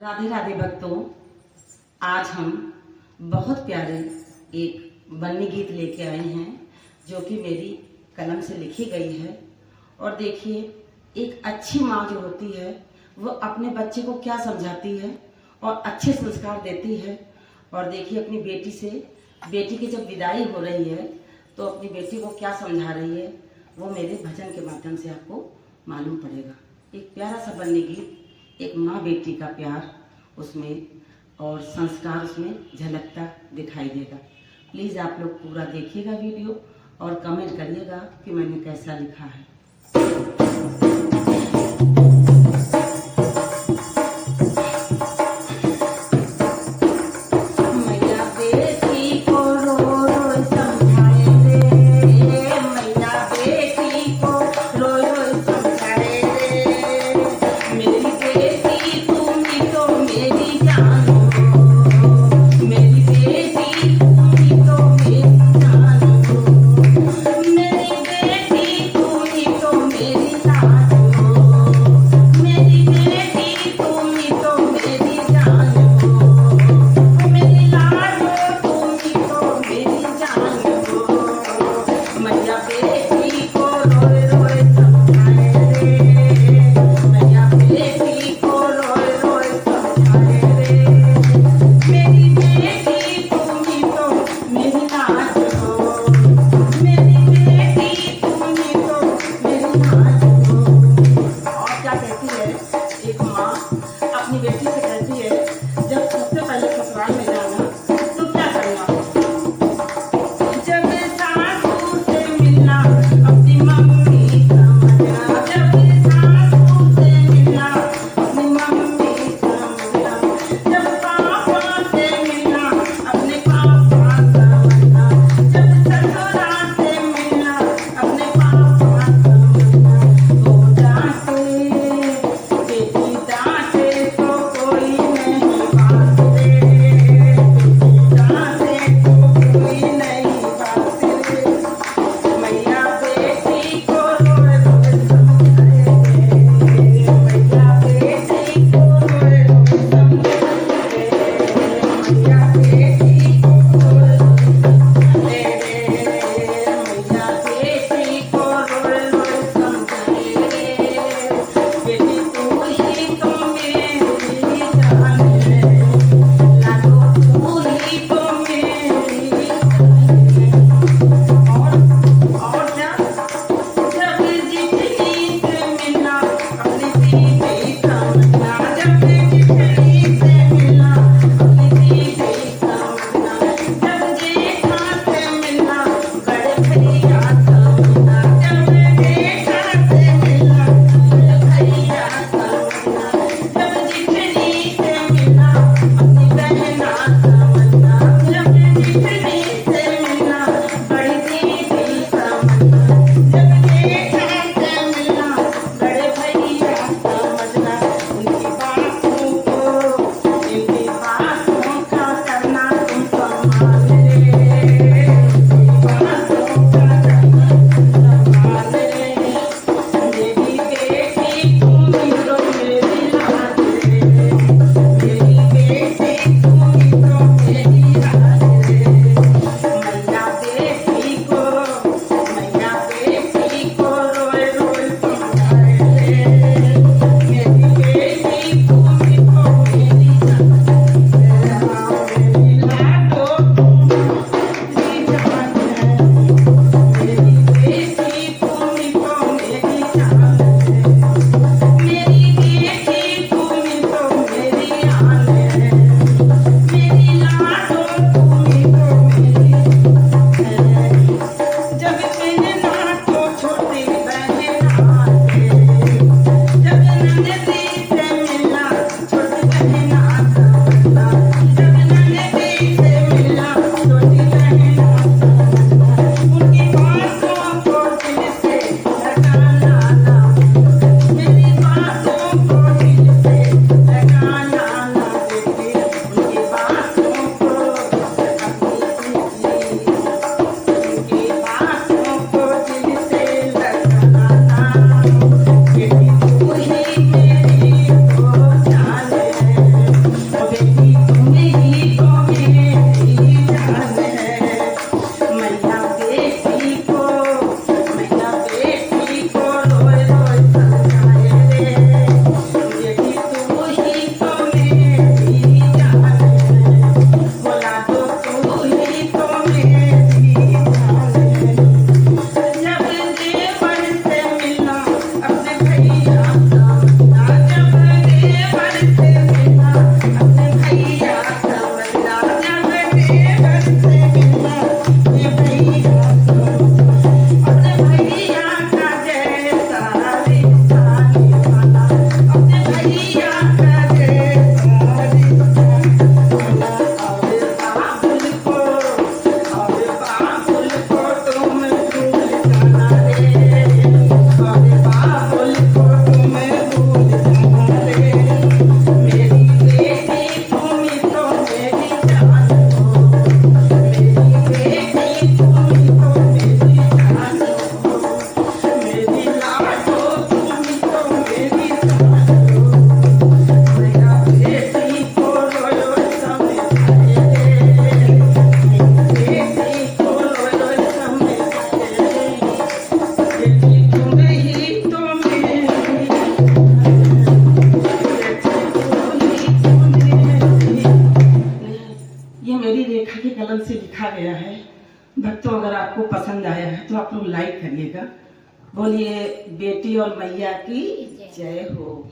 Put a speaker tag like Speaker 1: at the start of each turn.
Speaker 1: राधे राधे भक्तों, आज हम बहुत प्यारे एक बन्नी गीत लेके आए हैं जो कि मेरी कलम से लिखी गई है। और देखिए, एक अच्छी माँ जो होती है वो अपने बच्चे को क्या समझाती है और अच्छे संस्कार देती है। और देखिए, अपनी बेटी से, बेटी की जब विदाई हो रही है तो अपनी बेटी को क्या समझा रही है वो मेरे भजन के माध्यम से आपको मालूम पड़ेगा। एक प्यारा सा बन्नी गीत, एक माँ बेटी का प्यार उसमें और संस्कार उसमें झलकता दिखाई देगा। प्लीज़ आप लोग पूरा देखिएगा वीडियो और कमेंट करिएगा कि मैंने कैसा लिखा है। अपनी बेटी से कहती है, जब सबसे पहले ससुराल में जाना तो क्या करना? जब सासू से मिलना अपनी मम्मी समझना, जब सासू से मिलना अपनी मम्मी समझना, जब पापा से मिलना अपने पापा समझना, जब ससुराल से मिलना अपने पापा समझना। तो डांटे बेटी डांटे तो कोई नहीं ये मेरी रेखा के कलम से लिखा गया है। भक्तों, अगर आपको पसंद आया है तो आप लोग लाइक करिएगा। बोलिए बेटी और मैया की जय हो।